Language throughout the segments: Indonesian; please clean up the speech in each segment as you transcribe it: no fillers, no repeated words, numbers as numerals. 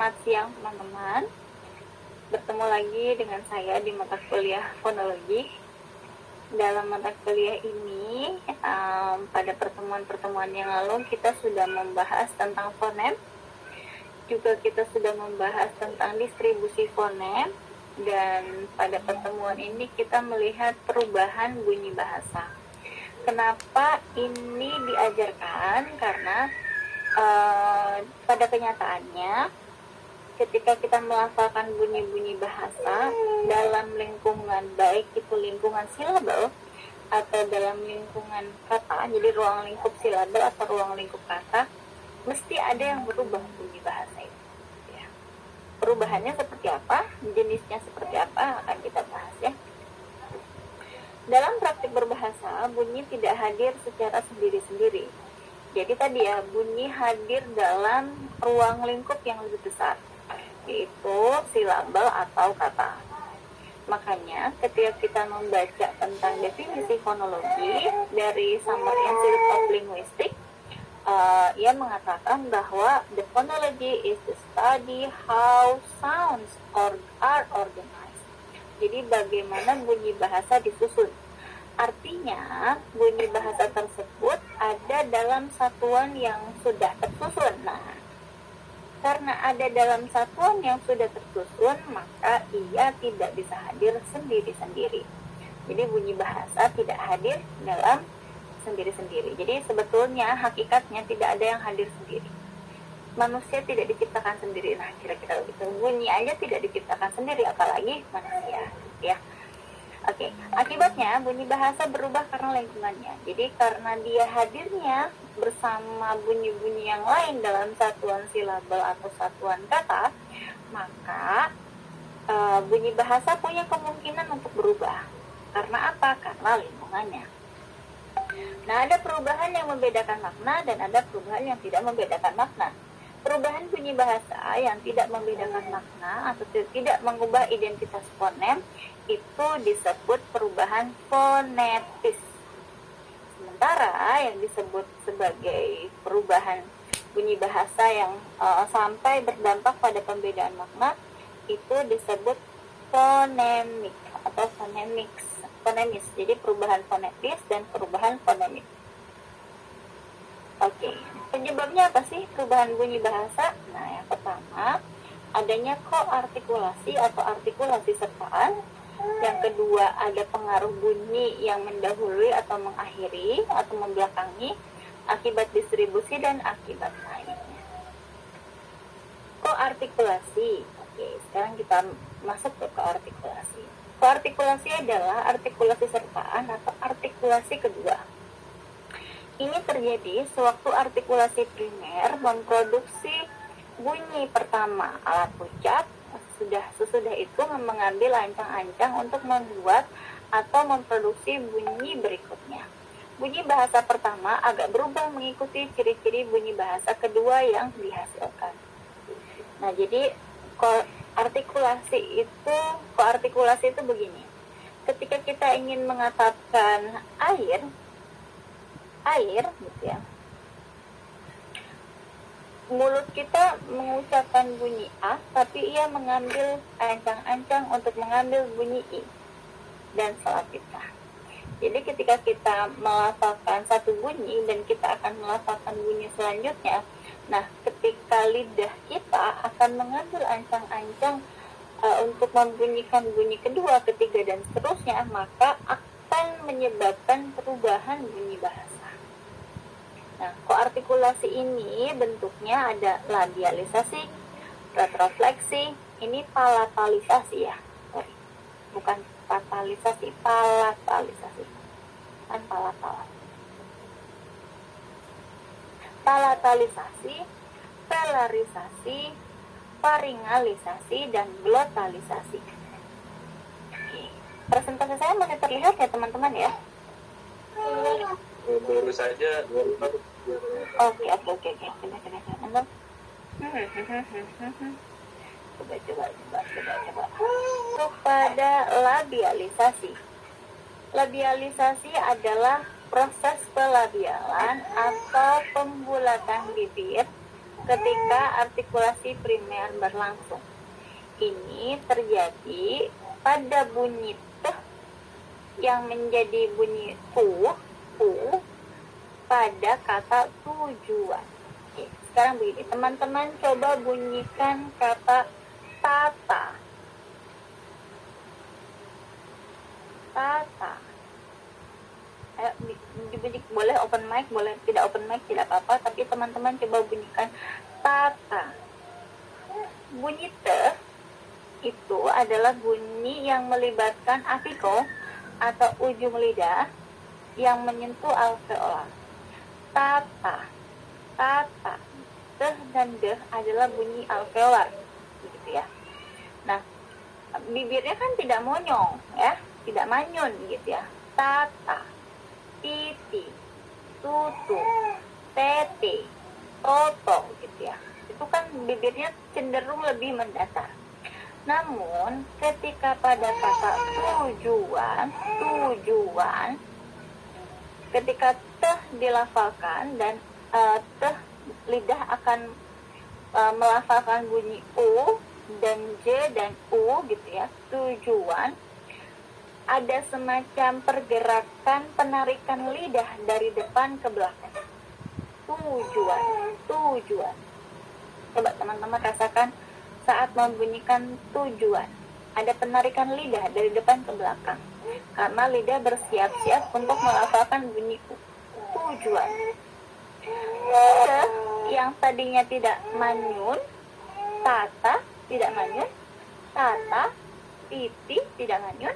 Selamat siang teman-teman. Bertemu lagi dengan saya di mata kuliah fonologi. Dalam mata kuliah ini, pada pertemuan-pertemuan yang lalu kita sudah membahas tentang fonem. Juga kita sudah membahas tentang distribusi fonem. Dan pada pertemuan ini kita melihat perubahan bunyi bahasa. Kenapa ini diajarkan? Karena pada kenyataannya ketika kita melafalkan bunyi-bunyi bahasa dalam lingkungan, baik itu lingkungan silabel atau dalam lingkungan kata, jadi ruang lingkup silabel atau ruang lingkup kata, mesti ada yang berubah bunyi bahasa itu ya. Perubahannya seperti apa, jenisnya seperti apa, akan kita bahas ya. Dalam praktik berbahasa, bunyi tidak hadir secara sendiri-sendiri. Jadi tadi ya, bunyi hadir dalam ruang lingkup yang lebih besar, yaitu silabel atau kata. Makanya ketika kita membaca tentang definisi fonologi dari Summary Institute of Linguistics, ia mengatakan bahwa the phonology is the study how sounds are organized. Jadi bagaimana bunyi bahasa disusun. Artinya, bunyi bahasa tersebut ada dalam satuan yang sudah tersusun. Nah, karena ada dalam satuan yang sudah tersusun, maka ia tidak bisa hadir sendiri-sendiri. Jadi bunyi bahasa tidak hadir dalam sendiri-sendiri. Jadi sebetulnya hakikatnya tidak ada yang hadir sendiri. Manusia tidak diciptakan sendiri. Nah, kira-kira begitu. Bunyi aja tidak diciptakan sendiri, apalagi manusia, ya. Oke, akibatnya bunyi bahasa berubah karena lingkungannya. Jadi karena dia hadirnya bersama bunyi-bunyi yang lain dalam satuan silabel atau satuan kata, maka bunyi bahasa punya kemungkinan untuk berubah. Karena apa? Karena lingkungannya. Nah, ada perubahan yang membedakan makna dan ada perubahan yang tidak membedakan makna. Perubahan bunyi bahasa yang tidak membedakan makna atau tidak mengubah identitas fonem itu disebut perubahan fonetis. Sementara yang disebut sebagai perubahan bunyi bahasa yang sampai berdampak pada pembedaan makna itu disebut fonemik atau fonemis. Jadi perubahan fonetis dan perubahan fonemik. Oke, penyebabnya apa sih perubahan bunyi bahasa? Nah, yang pertama, adanya koartikulasi atau artikulasi sertaan. Yang kedua, ada pengaruh bunyi yang mendahului atau mengakhiri atau membelakangi, akibat distribusi dan akibat lainnya. Koartikulasi. Oke, sekarang kita masuk ke koartikulasi. Koartikulasi adalah artikulasi sertaan atau artikulasi kedua. Ini terjadi sewaktu artikulasi primer memproduksi bunyi pertama alat ucap, sesudah itu mengambil ancang-ancang untuk membuat atau memproduksi bunyi berikutnya. Bunyi bahasa pertama agak berubah mengikuti ciri-ciri bunyi bahasa kedua yang dihasilkan. Nah, jadi koartikulasi itu begini. Ketika kita ingin mengatakan air gitu ya, mulut kita mengucapkan bunyi A, tapi ia mengambil ancang-ancang untuk mengambil bunyi I dan selanjutnya. Jadi ketika kita melafalkan satu bunyi dan kita akan melafalkan bunyi selanjutnya, nah ketika lidah kita akan mengambil ancang-ancang untuk membunyikan bunyi kedua, ketiga dan seterusnya, maka akan menyebabkan perubahan bunyi bahasa. Nah, koartikulasi ini bentuknya ada labialisasi, retrofleksi, ini palatalisasi ya. Sorry. Bukan patalisasi, palatalisasi. Kan palatal. Palatalisasi, velarisasi, faringalisasi dan glotalisasi. Oke. Presentasi saya masih terlihat ya teman-teman ya? Baru saja Oke. Coba. Kepada labialisasi. Labialisasi adalah proses pelabialan atau pembulatan bibir ketika artikulasi primer berlangsung. Ini terjadi pada bunyi t yang menjadi bunyi u pada kata tujuan. Oke, sekarang begini, teman-teman coba bunyikan kata tata. Tata. Ayo, dibunyi, boleh open mic, boleh tidak open mic, tidak apa-apa, tapi teman-teman coba bunyikan tata. Bunyi t itu adalah bunyi yang melibatkan apiko atau ujung lidah yang menyentuh alveolar. Tata, tata, t dan d adalah bunyi alveolar, gitu ya. Nah, bibirnya kan tidak monyong, ya, tidak manyun, gitu ya. Tata, titi, tutu, tete, toto, gitu ya. Itu kan bibirnya cenderung lebih mendatar. Namun ketika pada kata tujuan, ketika teh dilafalkan dan teh lidah akan melafalkan bunyi u dan j dan u, gitu ya. Tujuan, ada semacam pergerakan penarikan lidah dari depan ke belakang. Tujuan. Coba teman-teman rasakan saat membunyikan tujuan. Ada penarikan lidah dari depan ke belakang. Karena lidah bersiap-siap untuk melafalkan bunyi tujuan. Te yang tadinya tidak manyun, tata tidak manyun, tata, titi tidak manyun.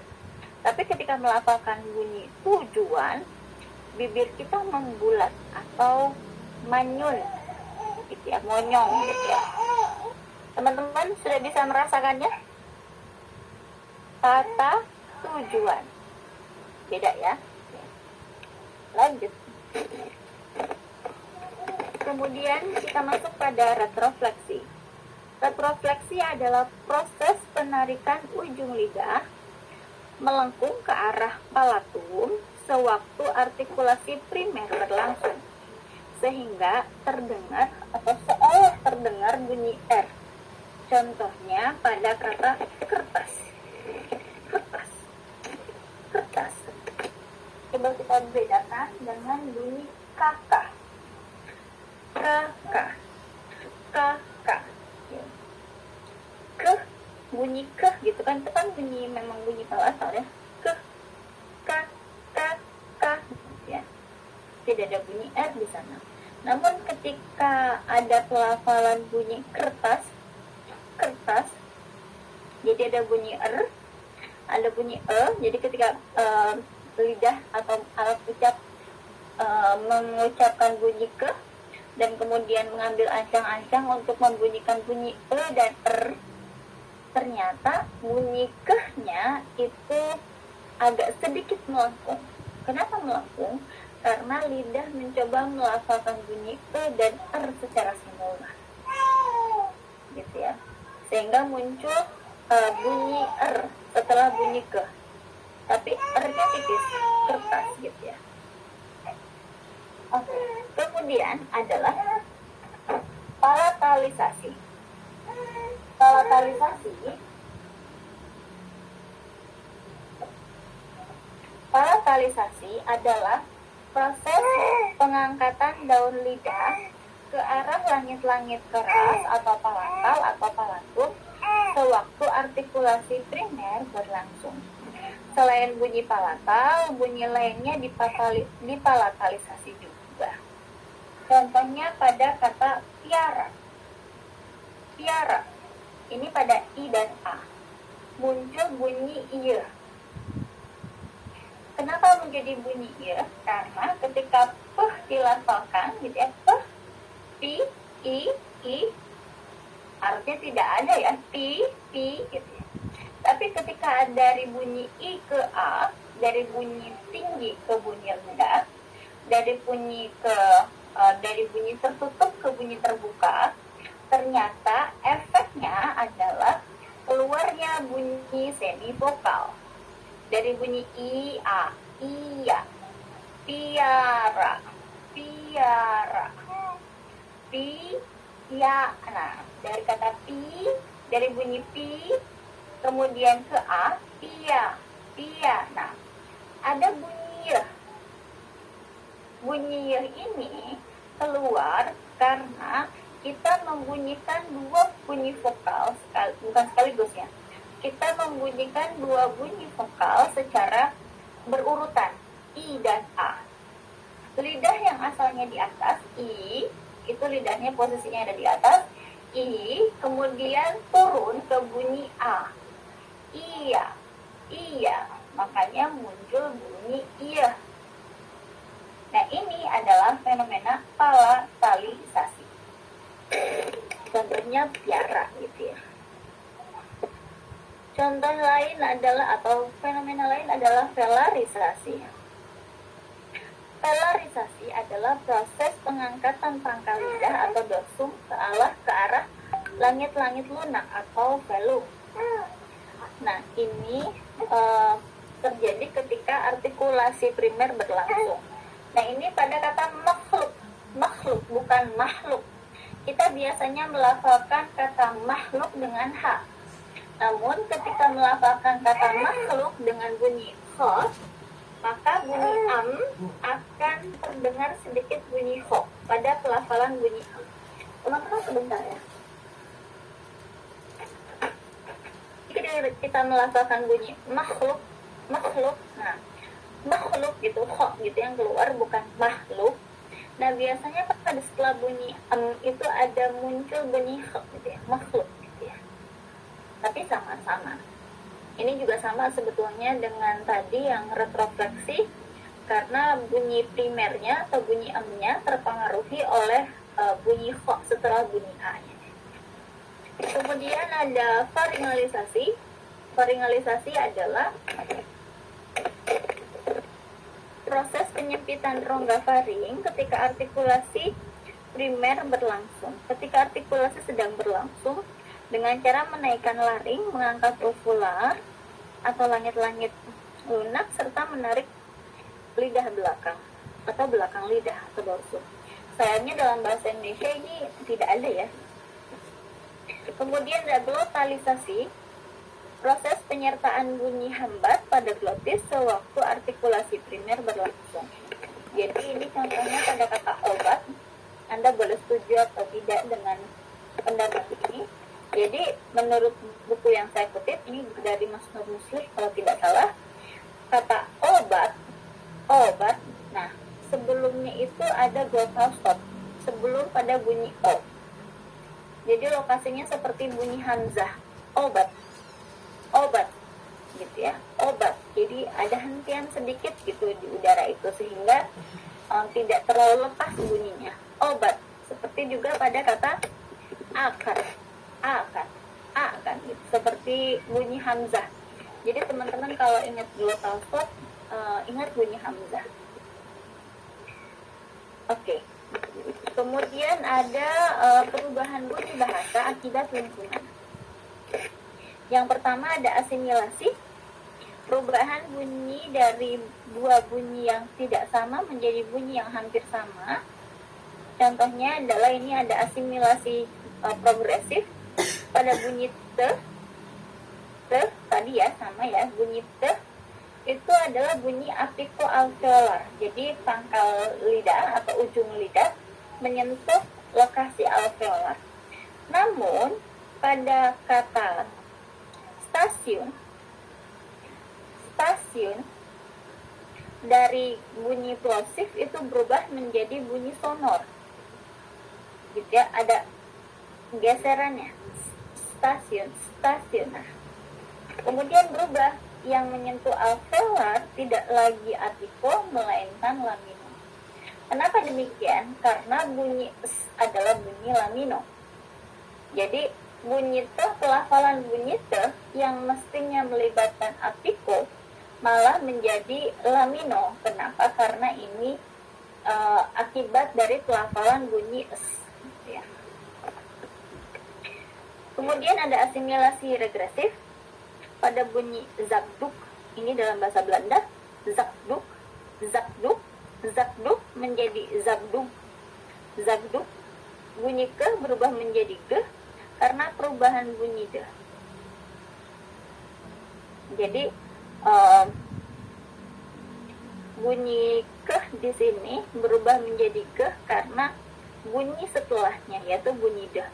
Tapi ketika melafalkan bunyi tujuan, bibir kita membulat atau manyun, gitu ya, monyong, gitu ya. Teman-teman sudah bisa merasakannya? Tata, tujuan. Beda ya. Lanjut. Kemudian kita masuk pada retrofleksi. Retrofleksi adalah proses penarikan ujung lidah melengkung ke arah palatum sewaktu artikulasi primer berlangsung, sehingga terdengar atau seolah terdengar bunyi R. Contohnya pada kata kertas. Coba kita bedakan dengan bunyi kakak. Ke, bunyi ke gitu kan, itu kan bunyi, memang bunyi palatal ya. Ke, ya. Tidak ada bunyi R di sana. Namun ketika ada pelafalan bunyi kertas, jadi ada bunyi R, ada bunyi E. Jadi ketika lidah atau alat ucap mengucapkan bunyi ke dan kemudian mengambil ancang-ancang untuk membunyikan bunyi E dan R, ternyata bunyi ke-nya itu agak sedikit melengkung. Kenapa melengkung? Karena lidah mencoba melafalkan bunyi E dan R secara simultan, gitu ya, sehingga muncul bunyi R setelah bunyi ke, tapi R-nya tipis, kertas, gitu ya. Oke. Kemudian adalah palatalisasi. Palatalisasi adalah proses pengangkatan daun lidah ke arah langit-langit keras atau palatal atau palatum sewaktu artikulasi primer berlangsung. Selain bunyi palatal, bunyi lainnya dipalatalisasi juga. Contohnya pada kata piara. Ini pada I dan A. Muncul bunyi iya. Kenapa menjadi bunyi iya? Karena ketika peh dilafalkan, gitu ya, peh, pi, i, artinya tidak ada ya, pi, gitu ya. Tapi ketika dari bunyi I ke A, dari bunyi tinggi ke bunyi rendah, dari bunyi tertutup ke bunyi terbuka, ternyata efeknya adalah keluarnya bunyi semi vokal. Dari bunyi I, A, iya, piara, pi, ya. Nah, dari kata pi, dari bunyi pi, kemudian ke a, pia, pia. Nah, ada bunyi y. Bunyi y ini keluar karena kita membunyikan dua bunyi vokal, bukan sekaligus ya. Kita membunyikan dua bunyi vokal secara berurutan, i dan a. Lidah yang asalnya di atas, i, itu lidahnya posisinya ada di atas, i, kemudian turun ke bunyi a. Iya, iya, makanya muncul bunyi iya. Nah, ini adalah fenomena palatalisasi. Contohnya piara gitu ya. Contoh lain adalah, atau fenomena lain adalah velarisasi. Velarisasi adalah proses pengangkatan pangkal lidah atau dorsum ke arah langit-langit lunak atau velum. Nah, ini terjadi ketika artikulasi primer berlangsung. Nah, ini pada kata makhluk, makhluk bukan makhluk. Kita biasanya melafalkan kata makhluk dengan h. Namun ketika melafalkan kata makhluk dengan bunyi kho, maka bunyi am akan terdengar sedikit bunyi kho pada pelafalan bunyi am. Teman-teman sebentar ya. Jika kita melafalkan bunyi makhluk, makhluk, nah makhluk gitu, kho gitu yang keluar, bukan makhluk. Nah, biasanya pada setelah bunyi itu ada muncul bunyi kho gitu ya, makhluk gitu ya. Tapi sama-sama. Ini juga sama sebetulnya dengan tadi yang retrofleksi, karena bunyi primernya atau bunyi nya terpengaruhi oleh bunyi kho setelah bunyi a-nya. Kemudian ada faringalisasi. Faringalisasi adalah proses penyempitan rongga faring ketika artikulasi primer berlangsung. Ketika artikulasi sedang berlangsung, dengan cara menaikkan laring, mengangkat uvula atau langit-langit lunak, serta menarik lidah belakang atau belakang lidah atau dorsum. Sayangnya dalam bahasa Indonesia ini tidak ada ya. Kemudian ada glotalisasi, proses penyertaan bunyi hambat pada glotis sewaktu artikulasi primer berlangsung. Jadi ini contohnya pada kata obat. Anda boleh setuju atau tidak dengan pendapat ini. Jadi menurut buku yang saya kutip, ini dari Mas Nur Muslim kalau tidak salah, kata obat, obat. Nah, sebelumnya itu ada glottal stop sebelum pada bunyi o. Jadi lokasinya seperti bunyi hamzah, obat, obat gitu ya, obat. Jadi ada hentian sedikit gitu di udara itu sehingga tidak terlalu lepas bunyinya, obat. Seperti juga pada kata akan gitu, seperti bunyi hamzah. Jadi teman-teman kalau ingat glottal stop, ingat bunyi hamzah. Oke. Kemudian ada perubahan bunyi bahasa akibat lingkungan. Yang pertama ada asimilasi, perubahan bunyi dari dua bunyi yang tidak sama menjadi bunyi yang hampir sama. Contohnya adalah ini ada asimilasi progresif pada bunyi te tadi ya, sama ya, bunyi te itu adalah bunyi apico-alveolar. Jadi pangkal lidah atau ujung lidah menyentuh lokasi alveolar. Namun pada kata stasiun dari bunyi plosif itu berubah menjadi bunyi sonor. Gitu ya, ada geserannya. Stasiun. Nah, kemudian berubah, yang menyentuh alveolar tidak lagi atiko melainkan lamino. Kenapa demikian? Karena bunyi s adalah bunyi lamino. Jadi bunyi te, pelafalan bunyi te yang mestinya melibatkan apiko malah menjadi lamino. Kenapa? Karena ini akibat dari pelafalan bunyi s. Ya. Kemudian ada asimilasi regresif pada bunyi zakduk. Ini dalam bahasa Belanda, zakduk, zakduk, zakduk menjadi zakduk, zakduk, Bunyi ke berubah menjadi ge karena perubahan bunyi de. Jadi bunyi ke di sini berubah menjadi ge karena bunyi setelahnya, yaitu bunyi de.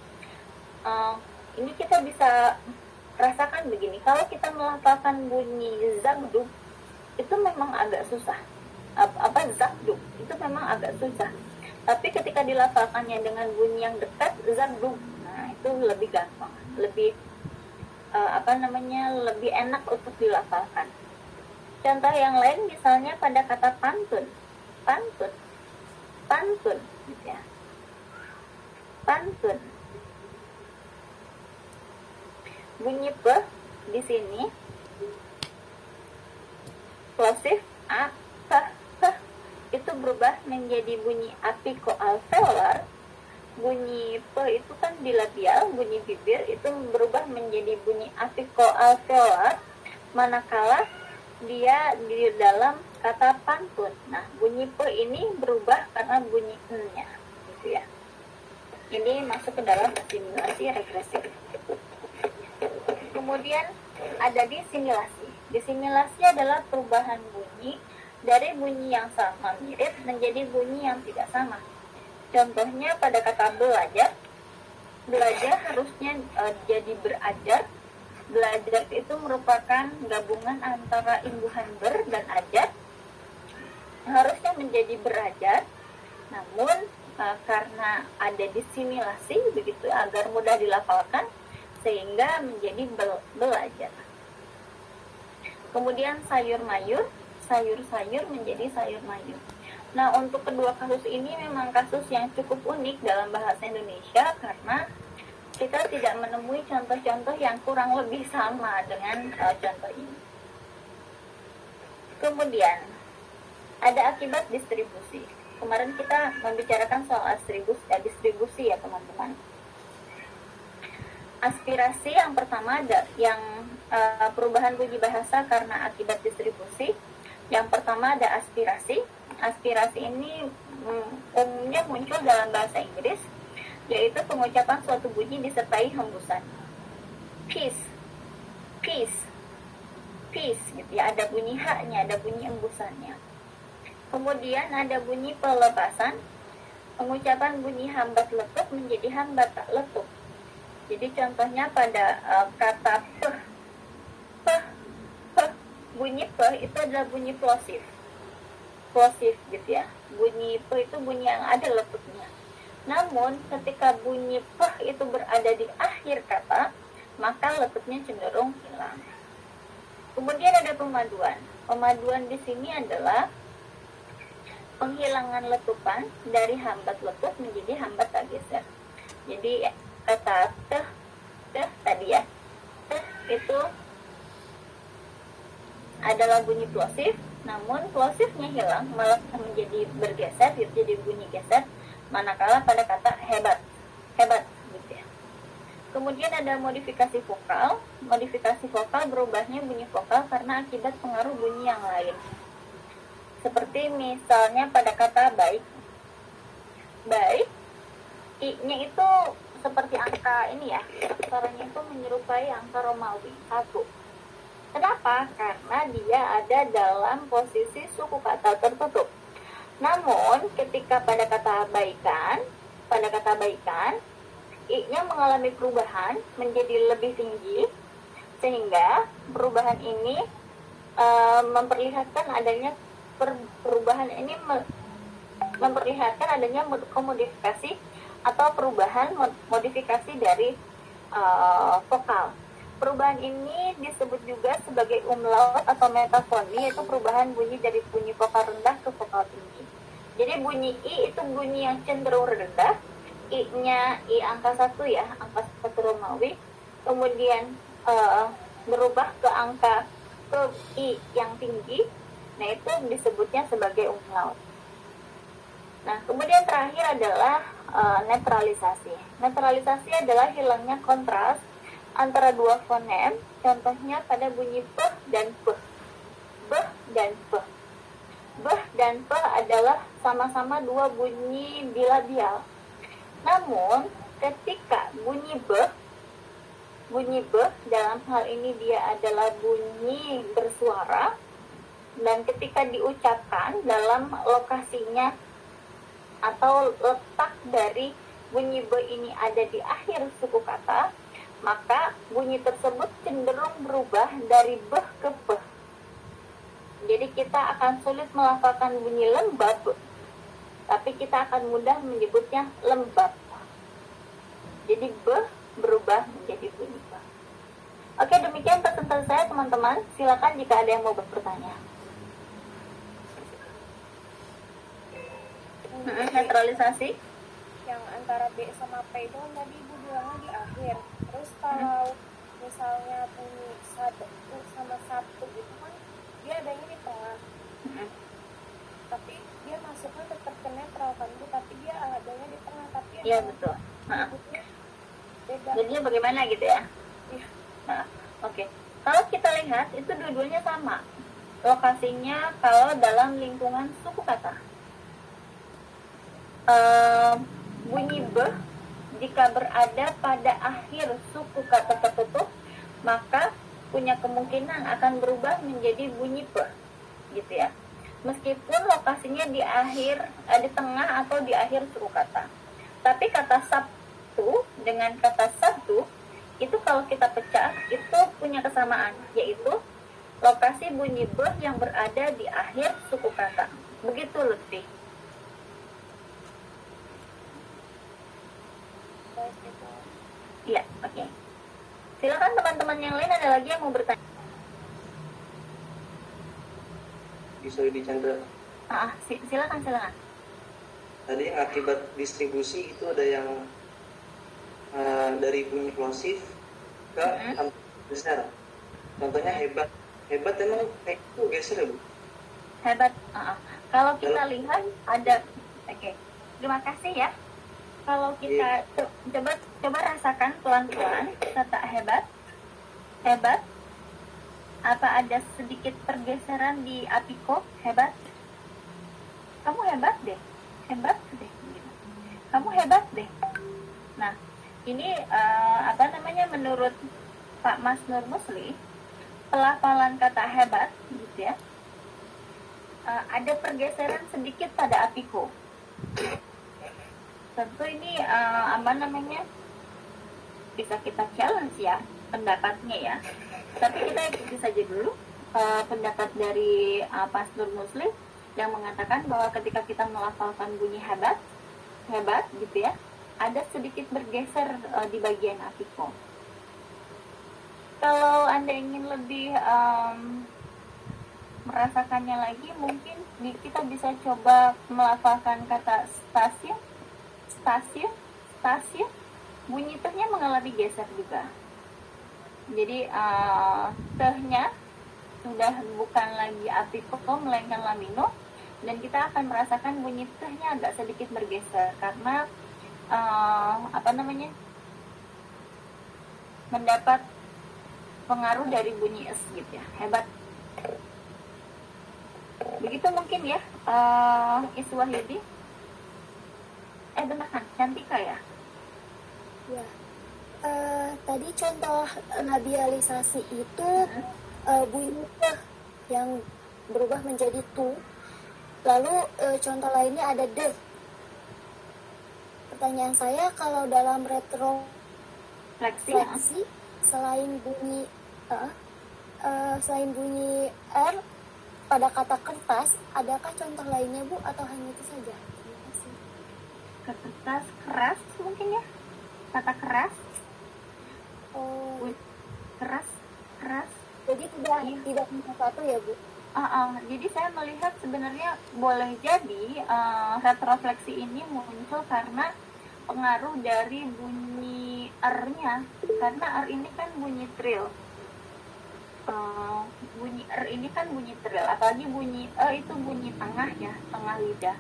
Ini kita bisa rasakan begini, kalau kita melafalkan bunyi zagduk itu memang agak susah. Zagduk itu memang agak susah. Tapi ketika dilafalkannya dengan bunyi yang dekat, zagduk, nah itu lebih gampang, lebih lebih enak untuk dilafalkan. Contoh yang lain misalnya pada kata pantun, gitu ya. Pantun. Bunyi pe di sini plosif a, itu berubah menjadi bunyi apikoalveolar. Bunyi pe itu kan di labial, bunyi bibir itu berubah menjadi bunyi apikoalveolar manakala dia di dalam kata pantun. Nah, bunyi pe ini berubah karena bunyi n-nya, gitu ya. Ini masuk ke dalam asimilasi regresif. Kemudian ada disimilasi. Disimilasi adalah perubahan bunyi dari bunyi yang sama mirip menjadi bunyi yang tidak sama. Contohnya pada kata belajar harusnya jadi berajar. Belajar itu merupakan gabungan antara imbuhan ber dan ajar. Harusnya menjadi berajar, namun karena ada disimilasi begitu agar mudah dilafalkan, sehingga menjadi belajar. Kemudian sayur-mayur menjadi sayur-mayur. Nah, untuk kedua kasus ini memang kasus yang cukup unik dalam bahasa Indonesia karena kita tidak menemui contoh-contoh yang kurang lebih sama dengan contoh ini. Kemudian ada akibat distribusi. Kemarin kita membicarakan soal distribusi ya teman-teman. Aspirasi yang pertama ada yang perubahan bunyi bahasa karena akibat distribusi. Yang pertama ada aspirasi. Aspirasi ini umumnya muncul dalam bahasa Inggris, yaitu pengucapan suatu bunyi disertai hembusan. Peace, gitu ya. Ada bunyi haknya, ada bunyi hembusannya. Kemudian ada bunyi pelepasan. Pengucapan bunyi hambat letup menjadi hambat tak letup. Jadi contohnya pada kata peh, bunyi peh itu adalah bunyi plosif gitu ya. Bunyi peh itu bunyi yang ada letupnya. Namun ketika bunyi peh itu berada di akhir kata, maka letupnya cenderung hilang. Kemudian ada pemaduan. Pemaduan di sini adalah penghilangan letupan dari hambat letup menjadi hambat tak geser. Jadi kata teh tadi ya, teh itu adalah bunyi plosif, namun plosifnya hilang malah menjadi bergeser, jadi bunyi geser, manakala pada kata hebat gitu ya. Kemudian ada modifikasi vokal. Modifikasi vokal berubahnya bunyi vokal karena akibat pengaruh bunyi yang lain. Seperti misalnya pada kata baik, i-nya itu seperti angka ini ya, aksaranya itu menyerupai angka Romawi 1. Kenapa? Karena dia ada dalam posisi suku kata tertutup. Namun ketika pada kata baikan, i-nya mengalami perubahan menjadi lebih tinggi, sehingga perubahan ini memperlihatkan adanya komodifikasi atau perubahan modifikasi dari vokal. Perubahan ini disebut juga sebagai umlaut atau metafoni, yaitu perubahan bunyi dari bunyi vokal rendah ke vokal tinggi. Jadi bunyi i itu bunyi yang cenderung rendah, i-nya i angka 1 ya, angka 1 Romawi, kemudian berubah ke angka ke i yang tinggi. Nah, itu disebutnya sebagai umlaut. Nah, kemudian terakhir adalah netralisasi. Netralisasi adalah hilangnya kontras antara dua fonem. Contohnya pada bunyi beh dan peh. Beh dan peh. Beh dan peh adalah sama-sama dua bunyi bilabial. Namun ketika bunyi be dalam hal ini dia adalah bunyi bersuara, dan ketika diucapkan dalam lokasinya atau letak dari bunyi be ini ada di akhir suku kata, maka bunyi tersebut cenderung berubah dari beh ke beh. Jadi kita akan sulit melafalkan bunyi lembab, tapi kita akan mudah menyebutnya lembab. Jadi be berubah menjadi bunyi be. Oke, demikian presentasi saya teman-teman. Silakan jika ada yang mau bertanya. Netralisasi yang antara B sama P itu kan tadi Ibu bilangnya di akhir. Terus kalau misalnya bunyi satu sama satu itu kan dia adanya di tengah. Tapi dia masuknya tetap ke netral kan Bu, tapi dia adanya di tengah. Tapi iya betul. Beda. Jadinya bagaimana gitu ya? Iya. Nah, oke. Kalau kita lihat itu dua-duanya sama lokasinya kalau dalam lingkungan suku kata. Bunyi be jika berada pada akhir suku kata tertutup, maka punya kemungkinan akan berubah menjadi bunyi be, gitu ya. Meskipun lokasinya di akhir, di tengah atau di akhir suku kata. Tapi kata sabtu dengan kata sabtu itu kalau kita pecah itu punya kesamaan, yaitu lokasi bunyi be yang berada di akhir suku kata. Begitu Lutfi. Iya, oke. Silakan teman-teman yang lain, ada lagi yang mau bertanya? Bisa Chandra. Silakan. Tadi yang akibat distribusi itu ada yang dari bunyi plosif ke besar. Contohnya hebat. Hebat emang itu geser ya Bu? Hebat. Kalau kita lihat ada, oke. Terima kasih ya. Kalau kita coba rasakan pelan-pelan kata hebat. Apa ada sedikit pergeseran di apiko? Hebat. Kamu hebat deh. Kamu hebat deh. Nah, ini menurut Pak Mas Nur Musli, pelafalan kata hebat gitu ya. Ada pergeseran sedikit pada apiko. Tentu ini bisa kita challenge ya pendapatnya ya. Tapi kita ikuti saja dulu pendapat dari Pak Nur Muslim yang mengatakan bahwa ketika kita melafalkan bunyi hebat gitu ya, ada sedikit bergeser di bagian apiko. Kalau Anda ingin lebih merasakannya lagi, mungkin kita bisa coba melafalkan kata stasiun, bunyi tehnya mengalami geser juga. Jadi tehnya sudah bukan lagi apiko melainkan lamino, dan kita akan merasakan bunyi tehnya agak sedikit bergeser karena mendapat pengaruh dari bunyi es gitu ya. Hebat. Begitu mungkin ya, Iswahyudi. Benar kan, Cantika ya? Ya. Tadi contoh labialisasi itu bunyi yang berubah menjadi tu. Lalu contoh lainnya ada de. Pertanyaan saya, kalau dalam retrofleksi selain bunyi R pada kata kertas, adakah contoh lainnya Bu atau hanya itu saja? Terima kasih. Kertas keras mungkin ya, kata keras. Keras. Jadi tidak hanya satu ya Bu? Jadi saya melihat sebenarnya boleh jadi retrofleksi ini muncul karena pengaruh dari bunyi R-nya, karena R ini kan bunyi trill. Bunyi R ini kan bunyi trill, apalagi bunyi E itu bunyi tengah ya, tengah lidah.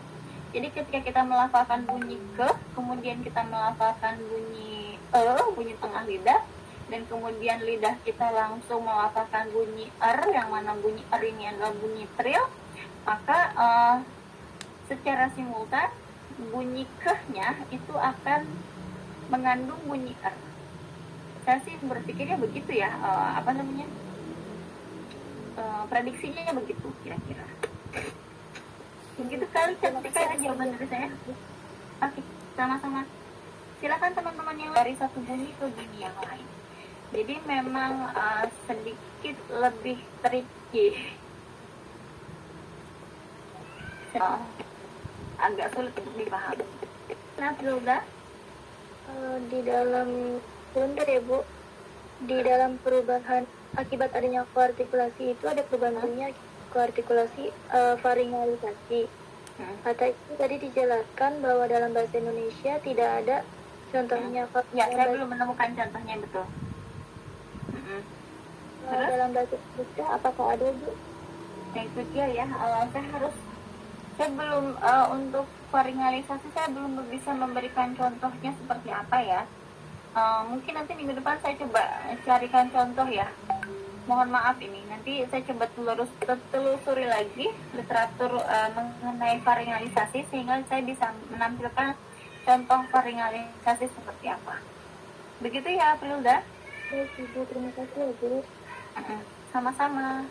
Jadi ketika kita melafalkan bunyi ke, kemudian kita melafalkan bunyi E, bunyi tengah lidah, dan kemudian lidah kita langsung melafalkan bunyi R, yang mana bunyi R ini adalah bunyi trill, maka secara simultan bunyi kehnya itu akan mengandung bunyi er. Saya sih berpikirnya begitu ya, prediksinya begitu kira-kira. Begitu kali cantik ya jawaban dari saya. Oke, sama-sama. Silakan teman-teman yang dari satu bunyi ke bunyi yang lain. Jadi memang sedikit lebih tricky. Agak sulit untuk dipahami. Nah, Hilda, Di dalam sebentar ya Bu, di dalam perubahan akibat adanya koartikulasi itu ada perubahan bunyi koartikulasi faringalisasi. Kata itu tadi dijelaskan bahwa dalam bahasa Indonesia tidak ada contohnya. Ya, saya belum menemukan contohnya betul. Dalam bahasa Indonesia apakah ada Bu? Yang itu dia ya, saya belum untuk faringalisasi saya belum bisa memberikan contohnya seperti apa ya. Mungkin nanti minggu depan saya coba carikan contoh ya. Mohon maaf ini, nanti saya coba telusuri lagi literatur mengenai faringalisasi sehingga saya bisa menampilkan contoh faringalisasi seperti apa. Begitu ya, Prilda? Baik, Ibu, terima kasih ya Bu. Sama-sama.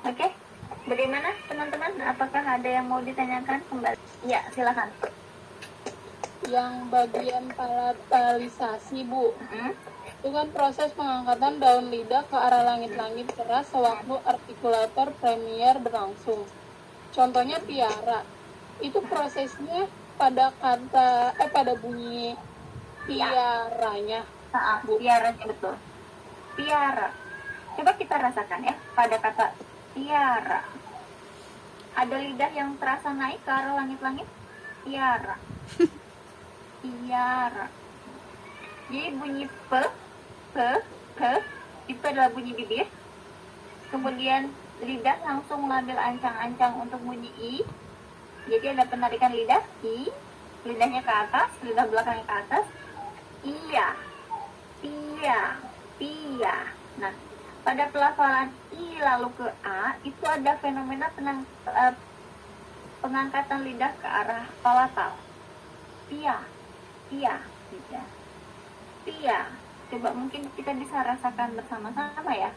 Oke, bagaimana teman-teman? Apakah ada yang mau ditanyakan kembali? Ya, silakan. Yang bagian palatalisasi Bu, itu kan proses pengangkatan daun lidah ke arah langit-langit keras sewaktu artikulator premier berlangsung. Contohnya tiara. Itu prosesnya pada bunyi tiaranya. Bu. Tiaranya betul. Tiara. Coba kita rasakan ya pada kata tiara. Ada lidah yang terasa naik ke arah langit-langit. Tiara. Tiara. Jadi bunyi pe itu adalah bunyi bibir. Kemudian lidah langsung mengambil ancang-ancang untuk bunyi i. Jadi ada penarikan lidah i, lidahnya ke atas, lidah belakangnya ke atas. Iya, pia. Nah, pada pelafalan i lalu ke a itu ada fenomena pengangkatan lidah ke arah palatal. Pia, gitu ya. Pia. Coba mungkin kita bisa rasakan bersama-sama ya.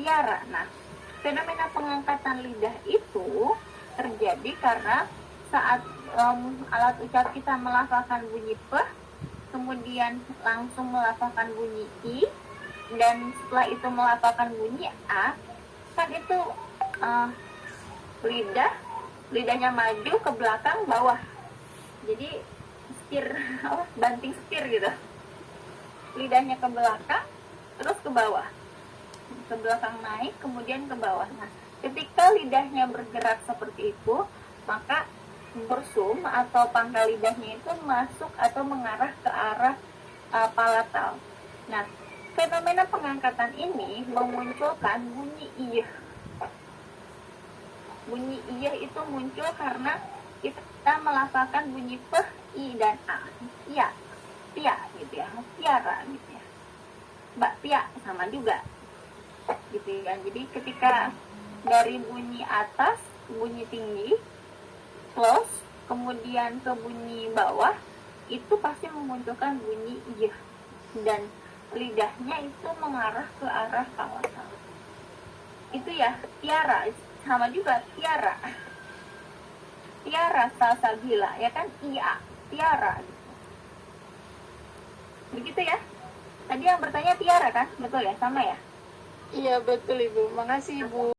Tiara. Nah, fenomena pengangkatan lidah itu terjadi karena saat alat ucap kita melafalkan bunyi p, kemudian langsung melafalkan bunyi i, dan setelah itu melafalkan bunyi a, kan itu lidahnya maju ke belakang bawah. Jadi banting setir gitu. Lidahnya ke belakang terus ke bawah. Ke belakang naik kemudian ke bawah. Nah, ketika lidahnya bergerak seperti itu, maka bursum atau pangkal lidahnya itu masuk atau mengarah ke arah palatal. Nah, fenomena pengangkatan ini memunculkan bunyi iyah. Bunyi iyah itu muncul karena kita melafalkan bunyi p, i, dan a. Pia gitu ya. Tiara gitu ya. Mbak Pia sama juga gitu ya. Jadi ketika dari bunyi atas, bunyi tinggi, close, kemudian ke bunyi bawah, itu pasti memunculkan bunyi iyah. Dan lidahnya itu mengarah ke arah palatal. Itu ya, tiara. Sama juga tiara salsabila ya kan, iya, tiara gitu. Begitu ya. Tadi yang bertanya tiara kan, betul ya, sama ya? Iya betul Ibu, makasih Ibu.